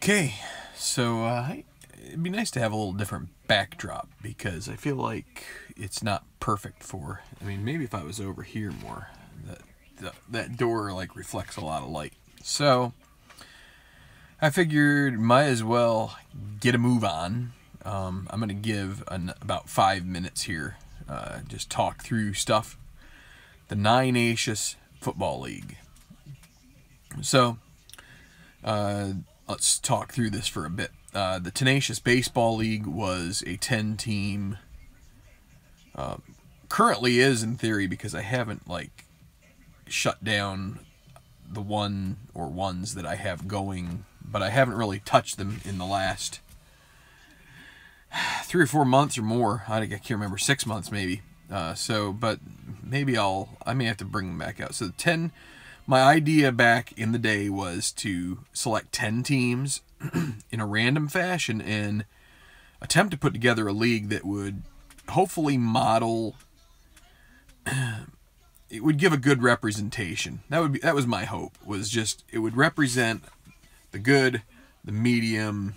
Okay, so it'd be nice to have a little different backdrop because I feel like it's not perfect for. I mean, maybe if I was over here more, that door like reflects a lot of light. So I figured might as well get a move on. I'm gonna give about 5 minutes here, just talk through stuff. The Nineacious Football League. So let's talk through this for a bit. The Tenacious Baseball League was a 10-team. Currently is in theory because I haven't like shut down the ones that I have going, but I haven't really touched them in the last 3 or 4 months or more. I can't remember, 6 months maybe. But maybe I may have to bring them back out. So my idea back in the day was to select 10 teams in a random fashion and attempt to put together a league that would hopefully model. It would give a good representation. That was my hope. Was just it would represent the good, the medium,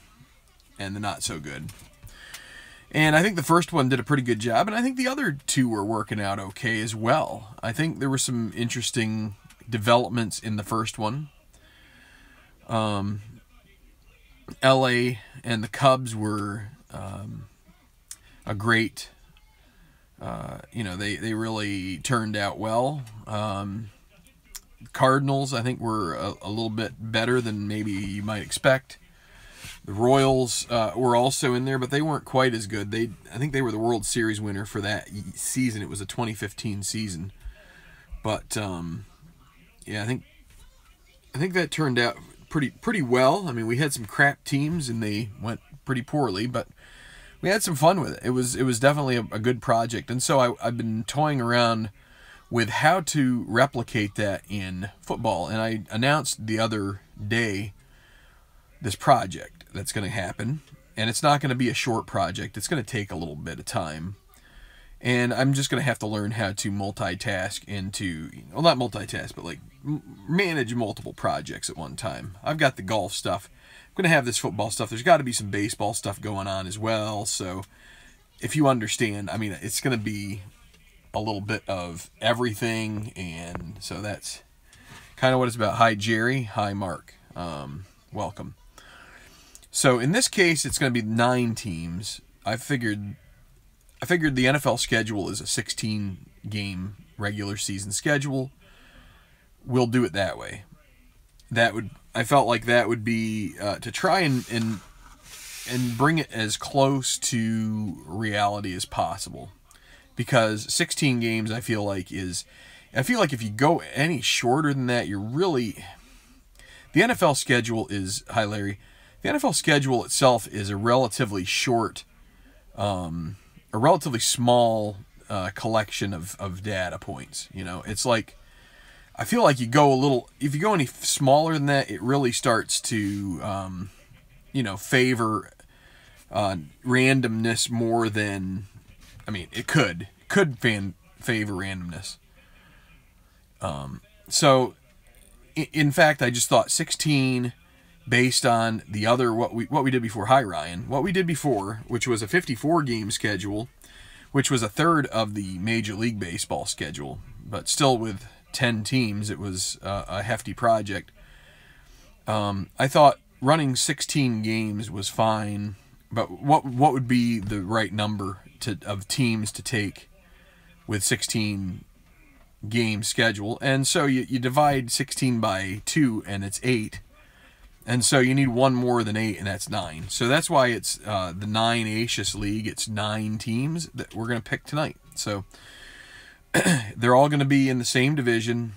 and the not so good. And I think the first one did a pretty good job, and I think the other two were working out okay as well. I think there were some interesting developments in the first one. LA and the Cubs were a great, they really turned out well. Cardinals, I think, were a little bit better than maybe you might expect. The Royals were also in there, but they weren't quite as good. I think they were the World Series winner for that season. It was a 2015 season. But yeah, I think that turned out pretty well. I mean, we had some crap teams and they went pretty poorly, but we had some fun with it. It was definitely a good project. And so I've been toying around with how to replicate that in football. And I announced the other day this project that's going to happen. And it's not going to be a short project. It's going to take a little bit of time. And I'm just going to have to learn how to multitask well, not multitask, but like manage multiple projects at one time. I've got the golf stuff. I'm going to have this football stuff. There's got to be some baseball stuff going on as well. So if you understand, I mean, it's going to be a little bit of everything. And so that's kind of what it's about. Hi, Jerry. Hi, Mark. Welcome. So in this case, it's going to be 9 teams. I figured the NFL schedule is a 16-game regular season schedule. We'll do it that way. I felt like that would be to try and bring it as close to reality as possible. Because 16 games, I feel like if you go any shorter than that, you're really. The NFL schedule is. Hi, Larry. The NFL schedule itself is a relatively short. A relatively small collection of data points. It's like, I feel like if you go any smaller than that, it really starts to, favor randomness more than, I mean, it could favor randomness. So, in fact, I just thought 16 based on the other, what we did before. Hi, Ryan. What we did before, which was a 54-game schedule, which was a third of the Major League Baseball schedule, but still with 10 teams, it was a hefty project. I thought running 16 games was fine, but what would be the right number of teams to take with 16 game schedule? And so you divide 16 by 2, and it's 8. And so you need one more than 8, and that's 9. So that's why it's the Nineacious League. It's 9 teams that we're going to pick tonight. So they're all going to be in the same division.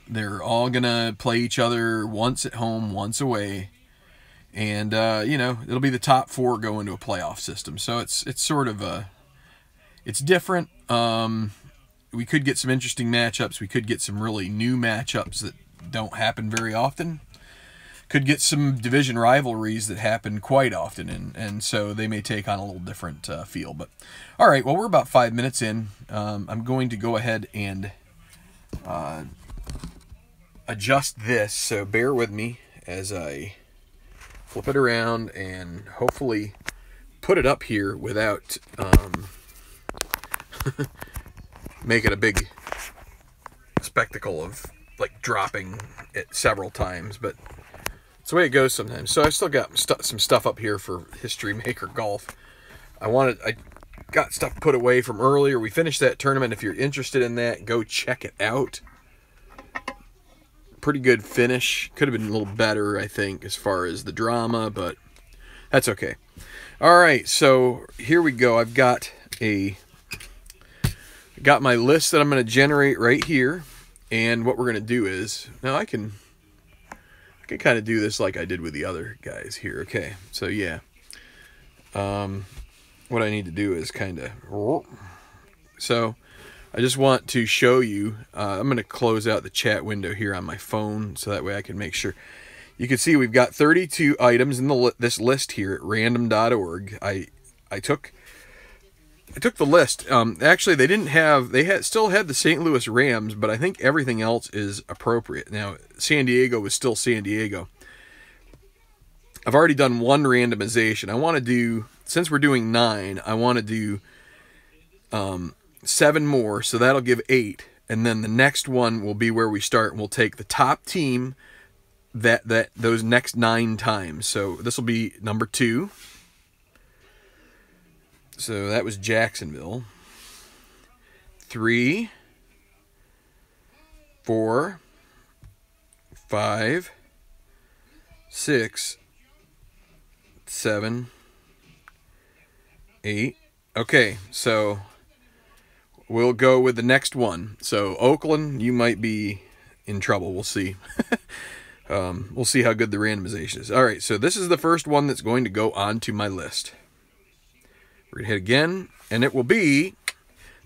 They're all going to play each other once at home, once away. And, it'll be the top 4 go into a playoff system. So it's sort of it's different. We could get some interesting matchups. We could get some really new matchups that don't happen very often. Could get some division rivalries that happen quite often, and so they may take on a little different feel. But all right, well, we're about 5 minutes in. I'm going to go ahead and adjust this, so bear with me as I flip it around and hopefully put it up here without making a big spectacle of like dropping it several times, but it's the way it goes sometimes. So I still got some stuff up here for History Maker Golf. I got stuff put away from earlier. We finished that tournament. If you're interested in that, go check it out. Pretty good finish. Could have been a little better, I think, as far as the drama, but that's okay. All right, so here we go. I've got my list that I'm going to generate right here, and what we're going to do is, now I can kind of do this like I did with the other guys here. Okay, so yeah. What I need to do is kind of, so I just want to show you, I'm going to close out the chat window here on my phone so that way I can make sure. You can see we've got 32 items in this list here at random.org. I took the list. Actually, they still had the St. Louis Rams, but I think everything else is appropriate. Now, San Diego was still San Diego. I've already done one randomization. I want to do, since we're doing 9, I want to do 7 more, so that'll give 8. And then the next one will be where we start, and we'll take the top team those next 9 times. So this will be number 2. So that was Jacksonville. 3, 4, 5, 6, 7, 8. Okay, so we'll go with the next one. So Oakland, you might be in trouble. We'll see. We'll see how good the randomization is. All right, so this is the first one that's going to go onto my list. We're going to hit again, and it will be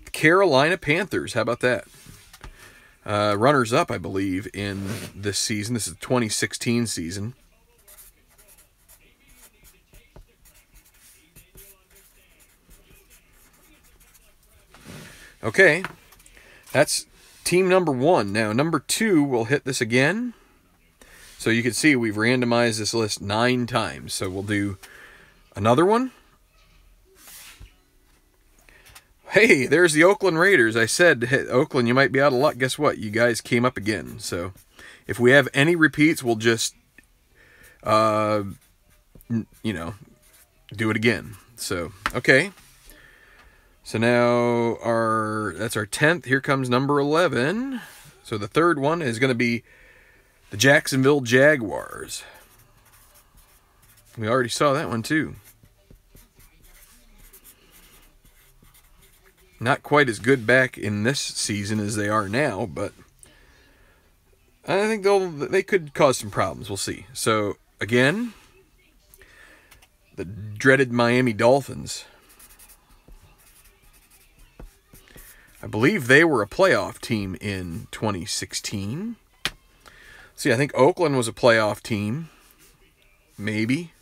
the Carolina Panthers. How about that? Runners-up, I believe, in this season. This is the 2016 season. Okay, that's team number 1. Now, number 2, we'll hit this again. So you can see we've randomized this list 9 times. So we'll do another one. Hey, there's the Oakland Raiders. I said, hey, Oakland, you might be out of luck. Guess what? You guys came up again. So if we have any repeats, we'll just, do it again. So, okay. So now that's our 10th. Here comes number 11. So the third one is going to be the Jacksonville Jaguars. We already saw that one too. Not quite as good back in this season as they are now, but I think they could cause some problems. We'll see. So again, the dreaded Miami Dolphins. I believe they were a playoff team in 2016. See, I think Oakland was a playoff team. Maybe.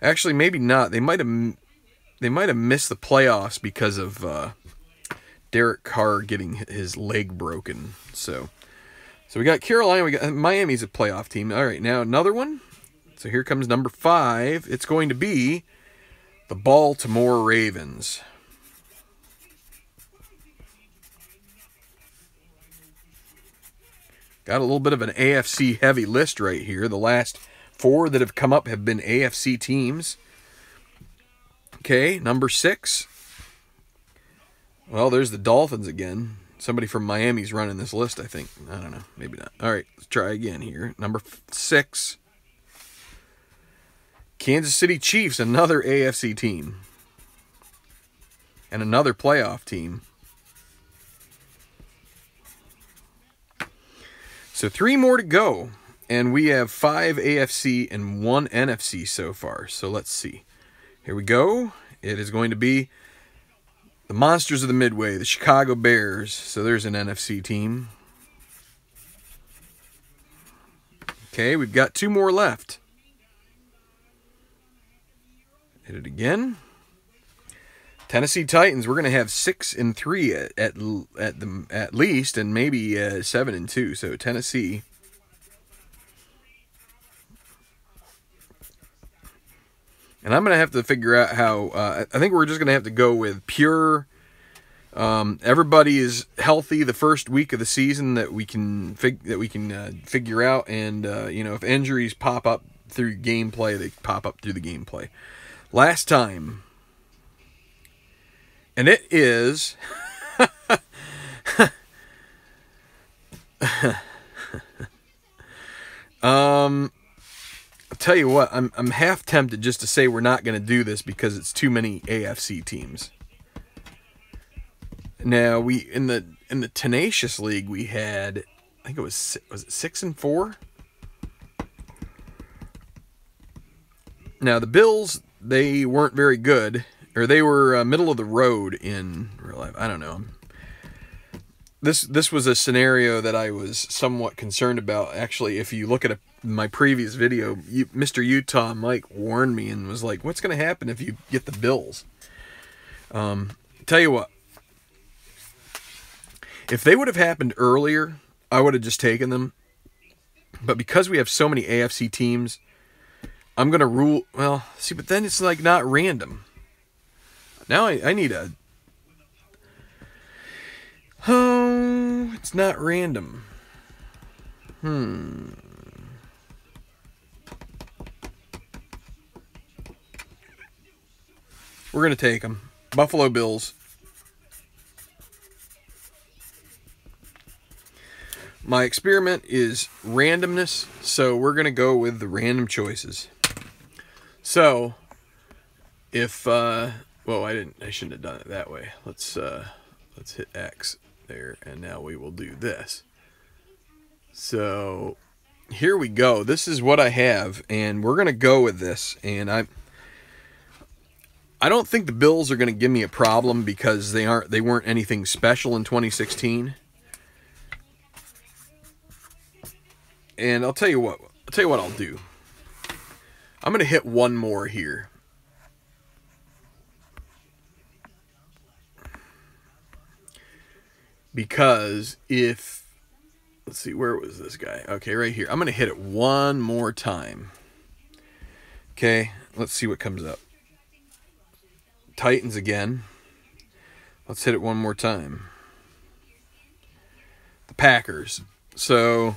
Actually, maybe not. They might have missed the playoffs because of Derek Carr getting his leg broken. So we got Carolina. We got Miami's a playoff team. All right, now another one. So here comes number 5. It's going to be the Baltimore Ravens. Got a little bit of an AFC heavy list right here. The last 4 that have come up have been AFC teams. Okay, number 6. Well, there's the Dolphins again. Somebody from Miami's running this list, I think. I don't know. Maybe not. All right, let's try again here. Number 6. Kansas City Chiefs, another AFC team. And another playoff team. So 3 more to go. And we have 5 AFC and 1 NFC so far. So let's see. Here we go. It is going to be the Monsters of the Midway, the Chicago Bears. So there's an NFC team. Okay, we've got 2 more left. Hit it again. Tennessee Titans. We're going to have 6-3 at least, and maybe 7-2. So Tennessee. And I'm going to have to figure out how, I think we're just going to have to go with pure, everybody is healthy the first week of the season that we can figure out. And, if injuries pop up through gameplay, they pop up through the gameplay. Last time, and it is, I'll tell you what, I'm half tempted just to say we're not going to do this because it's too many AFC teams. Now we in the Tenacious League we had, I think it was it 6-4? Now the Bills, they weren't very good, or they were middle of the road in real life. I don't know. This was a scenario that I was somewhat concerned about. Actually, if you look at my previous video, Mr. Utah Mike warned me and was like, what's going to happen if you get the Bills? Tell you what, if they would have happened earlier, I would have just taken them. But because we have so many AFC teams, I'm going to rule, well, see, but then it's like not random. Now I need a, oh, it's not random. We're going to take them. Buffalo Bills. My experiment is randomness, so we're going to go with the random choices. So, if, well, I shouldn't have done it that way. Let's hit X there, and now we will do this. So, here we go. This is what I have, and we're going to go with this, and I don't think the Bills are going to give me a problem because they weren't anything special in 2016. And I'll tell you what I'll do. I'm going to hit one more here. Because let's see, where was this guy? Okay, right here. I'm going to hit it one more time. Okay, let's see what comes up. Titans again. Let's hit it one more time. The Packers. So,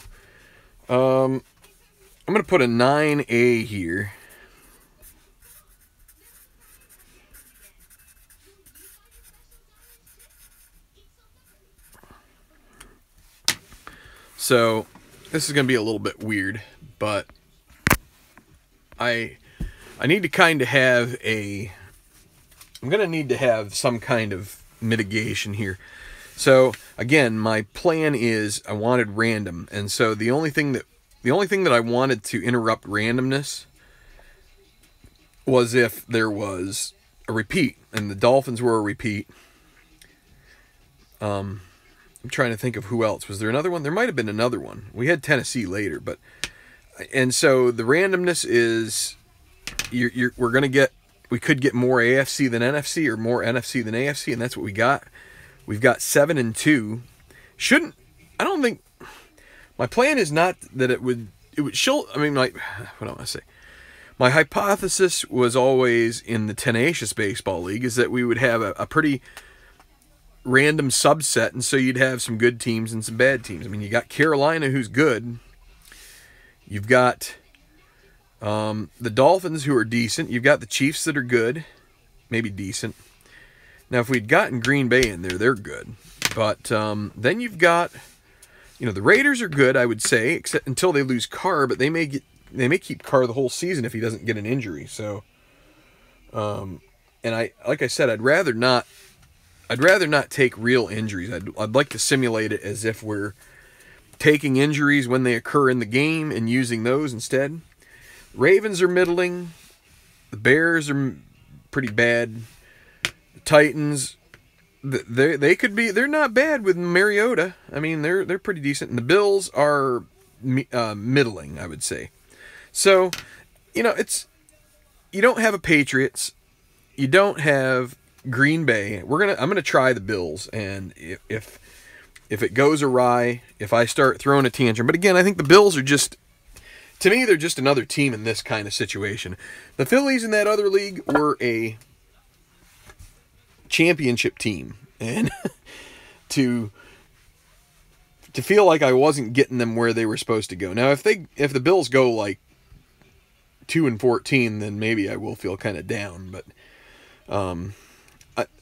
I'm going to put a 9A here. So, this is going to be a little bit weird, but I need to kind of have I'm going to need to have some kind of mitigation here. So, again, my plan is I wanted random, and so the only thing that I wanted to interrupt randomness was if there was a repeat, and the Dolphins were a repeat. I'm trying to think of who else. Was there another one? There might have been another one. We had Tennessee later, and so the randomness is we could get more AFC than NFC, or more NFC than AFC, and that's what we got. We've got 7-2. I don't think, my plan is not that it would show, I mean, like, what do I want to say? My hypothesis was always in the Tenacious Baseball League is that we would have a pretty random subset, and so you'd have some good teams and some bad teams. I mean, you got Carolina, who's good. You've got the Dolphins, who are decent. You've got the Chiefs that are good, maybe decent. Now, if we'd gotten Green Bay in there, they're good. But then you've got, the Raiders are good, I would say, except until they lose Carr, but they may keep Carr the whole season if he doesn't get an injury. So, and like I said, I'd rather not take real injuries. I'd like to simulate it as if we're taking injuries when they occur in the game and using those instead. Ravens are middling. The Bears are pretty bad. The Titans, they're not bad with Mariota. I mean, they're pretty decent. And the Bills are middling, I would say. So, you don't have a Patriots. You don't have Green Bay. I'm gonna try the Bills, and if it goes awry, if I start throwing a tantrum, but again, I think the Bills are just to me, they're just another team in this kind of situation. The Phillies in that other league were a championship team, and to feel like I wasn't getting them where they were supposed to go. Now, if the Bills go like 2-14, then maybe I will feel kind of down, but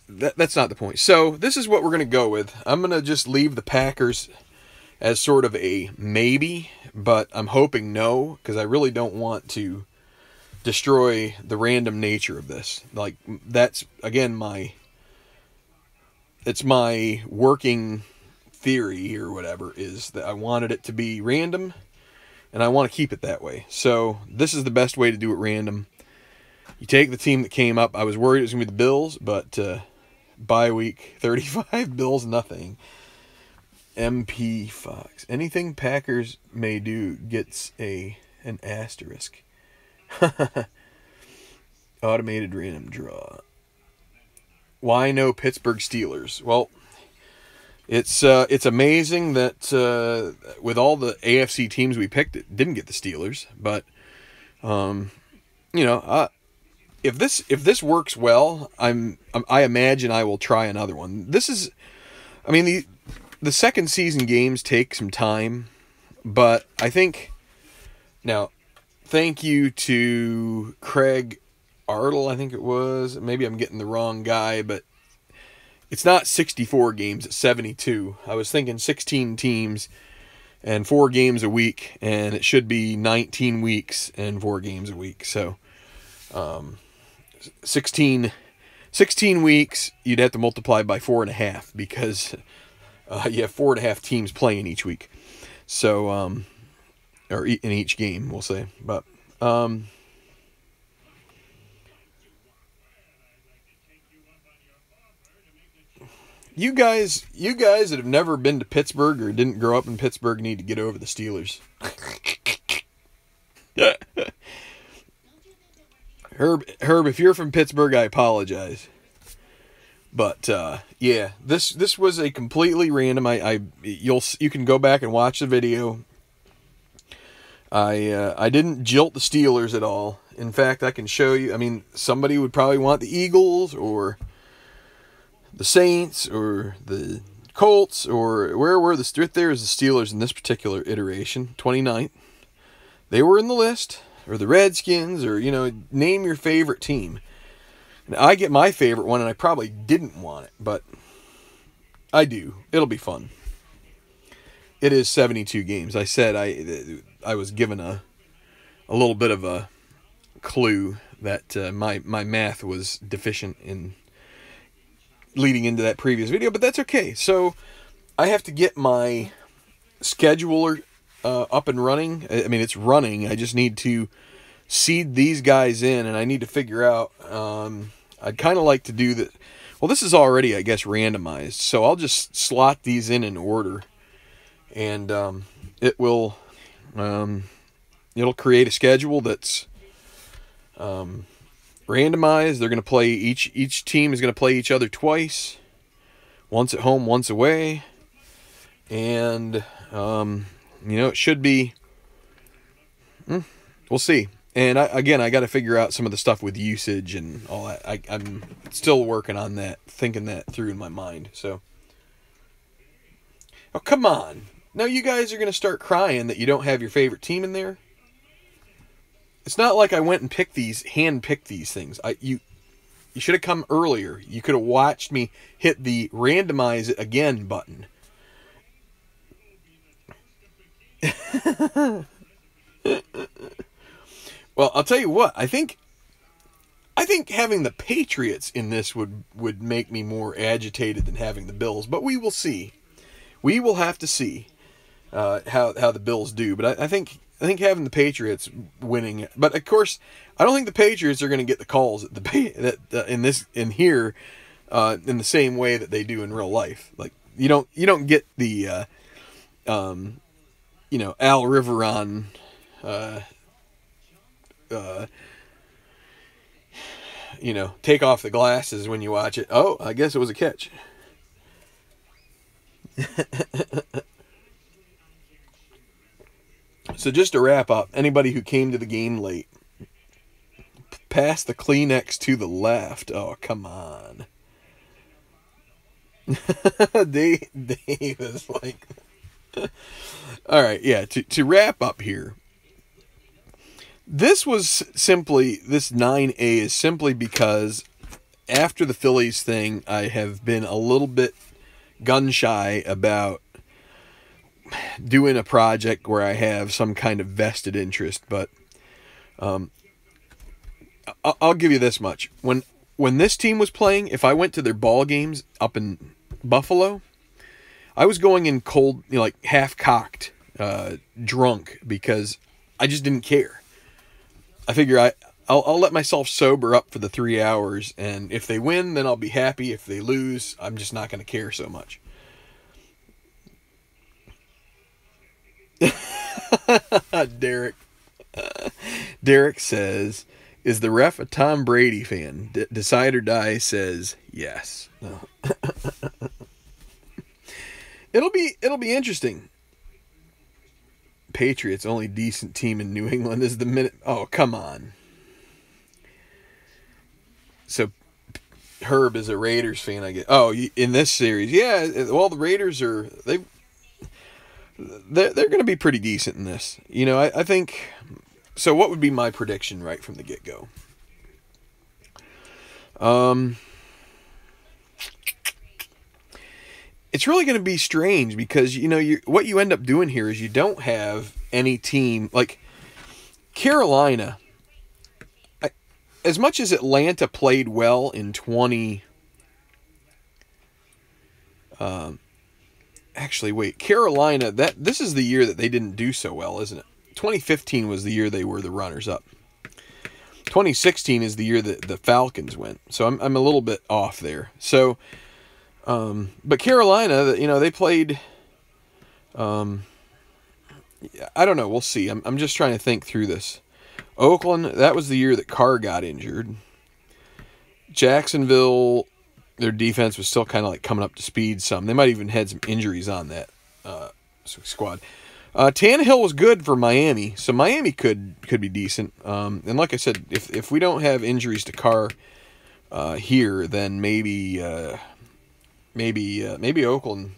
that's not the point. So this is what we're going to go with. I'm going to just leave the Packers as sort of a maybe, but I'm hoping no, because I really don't want to destroy the random nature of this. Like, that's, again, it's my working theory or whatever, is that I wanted it to be random, and I want to keep it that way. So this is the best way to do it random. You take the team that came up. I was worried it was going to be the Bills, but bye week 35, Bills nothing. MP Fox. Anything Packers may do gets an asterisk. Automated random draw. Why no Pittsburgh Steelers? Well, it's amazing that with all the AFC teams we picked, it didn't get the Steelers. But if this works well, I imagine I will try another one. The second season games take some time, but I think now, thank you to Craig Artle, I think it was. Maybe I'm getting the wrong guy, but it's not 64 games, it's 72. I was thinking 16 teams and 4 games a week, and it should be 19 weeks and 4 games a week. So 16 weeks, you'd have to multiply by 4.5, because you have 4.5 teams playing each week. So, or in each game, we'll say. But, you guys that have never been to Pittsburgh or didn't grow up in Pittsburgh need to get over the Steelers. Herb, if you're from Pittsburgh, I apologize. But yeah, this was a completely random. You can go back and watch the video. I didn't jilt the Steelers at all. In fact, I can show you. I mean, somebody would probably want the Eagles or the Saints or the Colts, or where were the right there is the Steelers in this particular iteration, 29th. They were in the list, or the Redskins, or name your favorite team. And I get my favorite one, and I probably didn't want it, but I do. It'll be fun. It is 72 games. I said I was given a little bit of a clue that my math was deficient in leading into that previous video, but that's okay. So I have to get my scheduler up and running. I mean, it's running. I just need to seed these guys in, and I need to figure out, I'd kind of like to do that. Well, this is already, I guess, randomized, so I'll just slot these in order, and it will, it'll create a schedule that's randomized. They're going to play, each team is going to play each other twice, once at home, once away, and, it should be, we'll see. And I got to figure out some of the stuff with usage and all that. I'm still working on that, thinking that through in my mind. So, oh, come on. Now you guys are going to start crying that you don't have your favorite team in there. It's not like I went and hand-picked these things. You should have come earlier. You could have watched me hit the randomize it again button. Well, I'll tell you what. I think having the Patriots in this would make me more agitated than having the Bills. But we will see. We will have to see how the Bills do. But I think having the Patriots winning. But of course, I don't think the Patriots are going to get the calls in here in the same way that they do in real life. Like you don't get the Al Riveron. Take off the glasses when you watch it. Oh, I guess it was a catch. So just to wrap up, anybody who came to the game late, pass the Kleenex to the left. Oh, come on. Dave is like... All right, yeah, to wrap up here, this 9A is simply because after the Phillies thing, I have been a little bit gun-shy about doing a project where I have some kind of vested interest, but I'll give you this much. When this team was playing, if I went to their ball games up in Buffalo, I was going in cold, like half-cocked, drunk, because I just didn't care. I figure I'll let myself sober up for the 3 hours, and if they win, then I'll be happy. If they lose, I'm just not going to care so much. Derek says, is the ref a Tom Brady fan? Decide or Die says yes. No. It'll be interesting. Patriots, only decent team in New England is the minute. Oh, come on. So Herb is a Raiders fan, I guess. Oh, in this series, yeah. Well, the Raiders they're going to be pretty decent in this. I think. So, what would be my prediction right from the get-go? It's really going to be strange because, what you end up doing here is you don't have any team. Like, Carolina, as much as Atlanta played well in 20... actually, wait. Carolina, this is the year that they didn't do so well, isn't it? 2015 was the year they were the runners-up. 2016 is the year that the Falcons went. So I'm a little bit off there. So... but Carolina, they played, I don't know. We'll see. I'm just trying to think through this. Oakland, that was the year that Carr got injured. Jacksonville, their defense was still kind of like coming up to speed some. They might even had some injuries on that squad. Tannehill was good for Miami, so Miami could be decent. And like I said, if we don't have injuries to Carr here, then maybe Oakland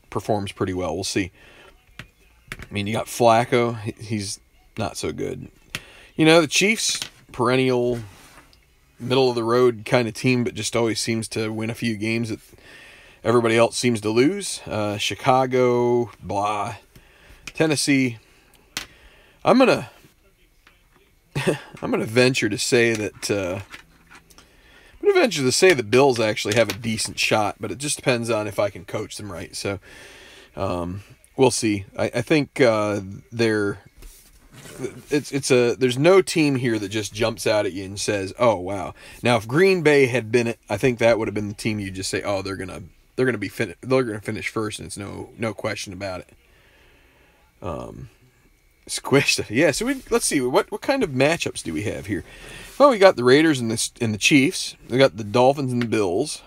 performs pretty well. We'll see. I mean, you got Flacco. He's not so good. The Chiefs, perennial middle-of-the-road kind of team, but just always seems to win a few games that everybody else seems to lose. Chicago, blah. Tennessee. I'm gonna venture to say that... I'm going to venture to say the Bills actually have a decent shot, but it just depends on if I can coach them right. So we'll see. I think there's no team here that just jumps out at you and says, "Oh wow." Now, if Green Bay had been it, I think that would have been the team you just say, "Oh, they're gonna finish first," and it's no question about it. Squished. Yeah. So let's see what kind of matchups do we have here. Well, we got the Raiders and the Chiefs. We got the Dolphins and the Bills.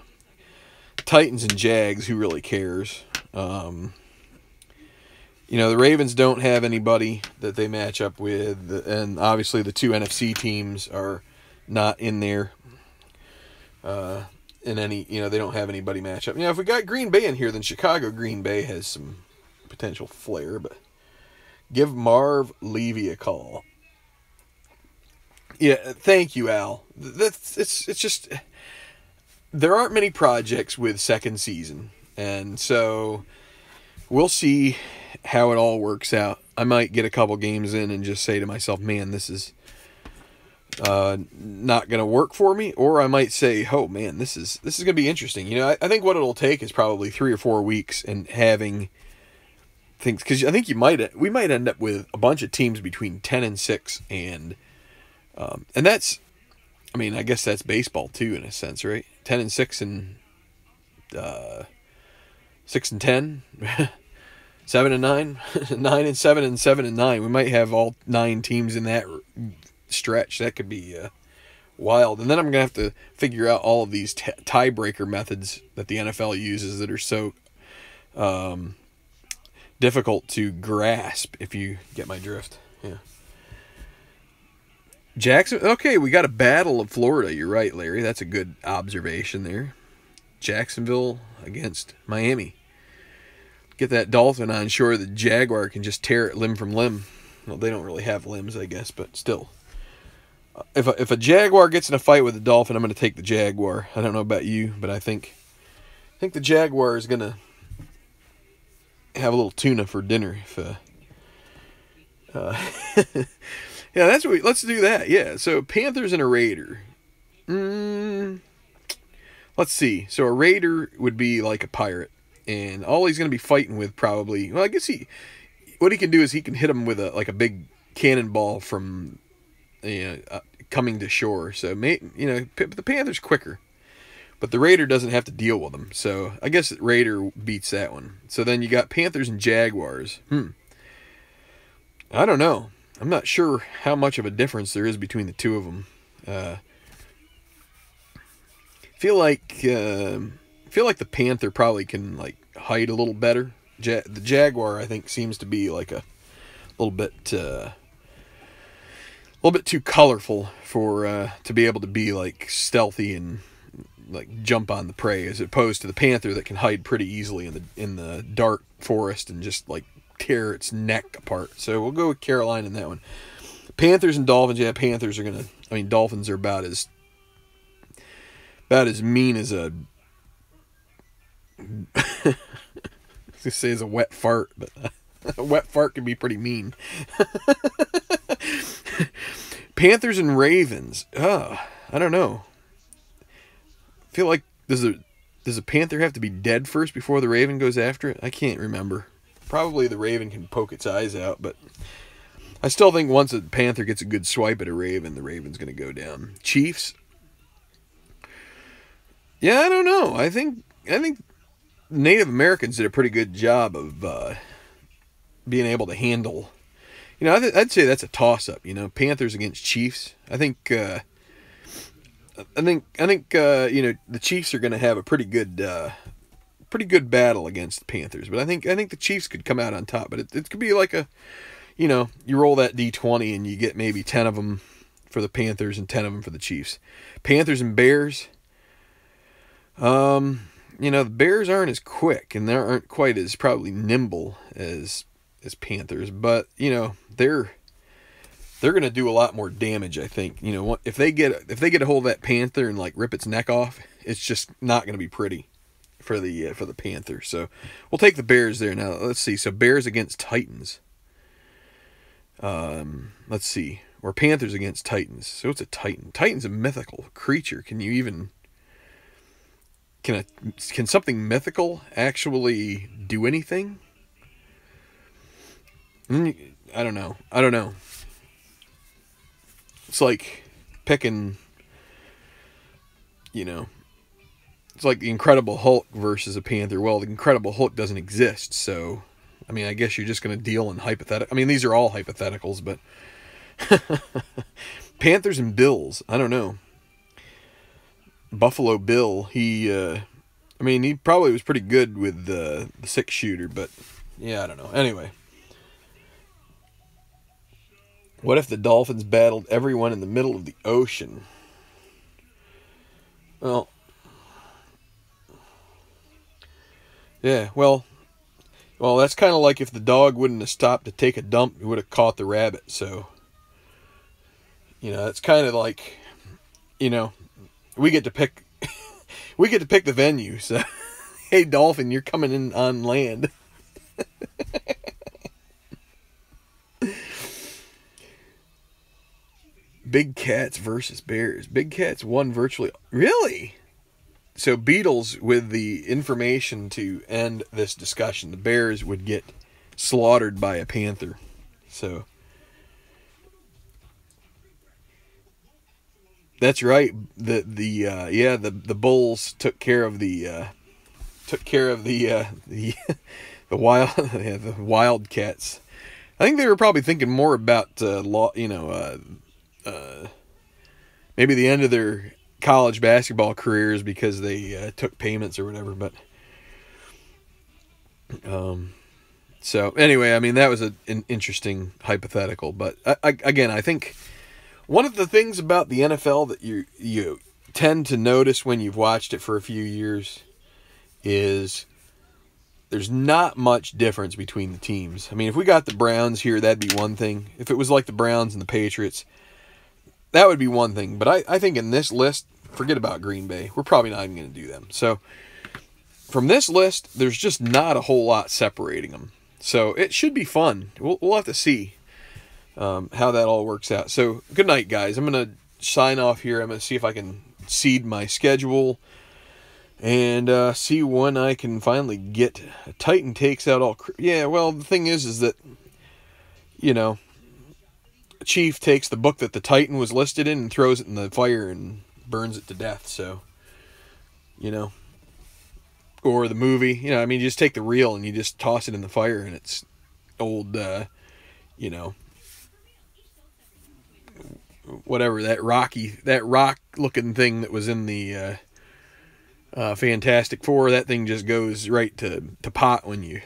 Titans and Jags. Who really cares? The Ravens don't have anybody that they match up with, and obviously the two NFC teams are not in there. In any, they don't have anybody match up. If we got Green Bay in here, then Chicago Green Bay has some potential flair, but give Marv Levy a call. Yeah, thank you, Al. It's just there aren't many projects with second season, and so we'll see how it all works out. I might get a couple games in and just say to myself, "Man, this is not going to work for me," or I might say, "Oh man, this is going to be interesting." I think what it'll take is probably 3 or 4 weeks and having things, because I think we might end up with a bunch of teams between 10-6 and that's, I guess that's baseball too in a sense, right? 10-6 and 6-10, 7-9, 9-7 and 7-9. We might have all 9 teams in that stretch. That could be wild. And then I'm gonna have to figure out all of these tiebreaker methods that the NFL uses that are so difficult to grasp, if you get my drift. Yeah. Jackson. Okay, we got a battle of Florida. You're right, Larry. That's a good observation there. Jacksonville against Miami. Get that dolphin on shore. The Jaguar can just tear it limb from limb. Well, they don't really have limbs, I guess, but still. If a Jaguar gets in a fight with a dolphin, I'm going to take the Jaguar. I don't know about you, but I think the Jaguar is going to have a little tuna for dinner. Yeah, that's what let's do that. Yeah, so Panthers and a Raider. Let's see. So a Raider would be like a pirate, and all he's going to be fighting with probably. Well, I guess what he can do is he can hit him with a big cannonball from coming to shore. So the Panthers quicker, but the Raider doesn't have to deal with them. So I guess Raider beats that one. So then you got Panthers and Jaguars. I don't know. I'm not sure how much of a difference there is between the two of them. Feel like the Panther probably can like hide a little better. The Jaguar, I think, seems to be like a little bit too colorful for to be able to be like stealthy and like jump on the prey, as opposed to the Panther that can hide pretty easily in the dark forest and just like tear its neck apart. So we'll go with Carolina in that one. Panthers and Dolphins. Yeah, Panthers are gonna. I mean, Dolphins are about as mean as a. I was gonna say as a wet fart, but a wet fart can be pretty mean. Panthers and Ravens. I don't know. I feel like does a Panther have to be dead first before the Raven goes after it? I can't remember. Probably the Raven can poke its eyes out, but I still think once a Panther gets a good swipe at a Raven, the Raven's going to go down. Chiefs. Yeah, I don't know. I think Native Americans did a pretty good job of being able to handle. I'd say that's a toss-up. Panthers against Chiefs. I think the Chiefs are going to have a pretty good battle against the Panthers. But I think the Chiefs could come out on top. But it could be like you roll that D20 and you get maybe 10 of them for the Panthers and 10 of them for the Chiefs. Panthers and Bears. The Bears aren't as quick and they aren't quite as probably nimble as Panthers, but they're going to do a lot more damage, I think. If they get a hold of that Panther and like rip its neck off, it's just not going to be pretty for the Panther. So we'll take the Bears there. Now let's see. So Bears against Titans. Let's see. Or Panthers against Titans. So it's a Titan. Titan's a mythical creature. Can something mythical actually do anything? I don't know. It's like picking, it's like the Incredible Hulk versus a Panther. Well, the Incredible Hulk doesn't exist, so, I guess you're just going to deal in hypothetical. These are all hypotheticals, but Panthers and Bills, I don't know. Buffalo Bill, he probably was pretty good with the 6-shooter, but yeah, I don't know. Anyway. What if the Dolphins battled everyone in the middle of the ocean? Well, yeah, well, that's kind of like if the dog wouldn't have stopped to take a dump, it would have caught the rabbit. So, it's kind of like, we get to pick, the venue. So, hey, Dolphin, you're coming in on land. Big Cats versus Bears. Big Cats won virtually. Really? So Beatles with the information to end this discussion. The Bears would get slaughtered by a Panther. So that's right. The Bulls took care of the Wildcats. I think they were probably thinking more about maybe the end of their college basketball careers because they took payments or whatever. But So anyway, I mean, that was an interesting hypothetical. But again, I think one of the things about the NFL that you tend to notice when you've watched it for a few years is there's not much difference between the teams. I mean, if we got the Browns here, that'd be one thing. If it was like the Browns and the Patriots, that would be one thing. But I think in this list, forget about Green Bay. We're probably not even going to do them. So from this list, there's just not a whole lot separating them. So it should be fun. We'll have to see how that all works out. So good night, guys. I'm going to sign off here. I'm going to see if I can seed my schedule and see when I can finally get Titan takes out all. Yeah, well, the thing is that, you know, Chief takes the book that the Titan was listed in and throws it in the fire and burns it to death. So, you know, or the movie, you know, I mean, you just take the reel and you just toss it in the fire and it's old, you know, whatever, that rock looking thing that was in the Fantastic Four, that thing just goes right to pot when you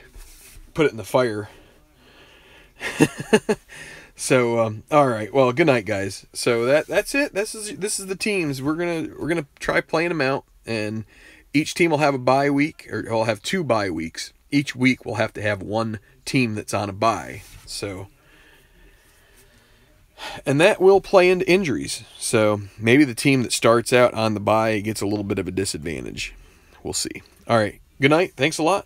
put it in the fire. So all right, well, good night, guys. So that's it. This is the teams. We're gonna try playing them out, and each team will have a bye week, or will have 2 bye weeks. Each week we'll have to have one team that's on a bye. So, and that will play into injuries. So maybe the team that starts out on the bye gets a little bit of a disadvantage. We'll see. All right. Good night. Thanks a lot.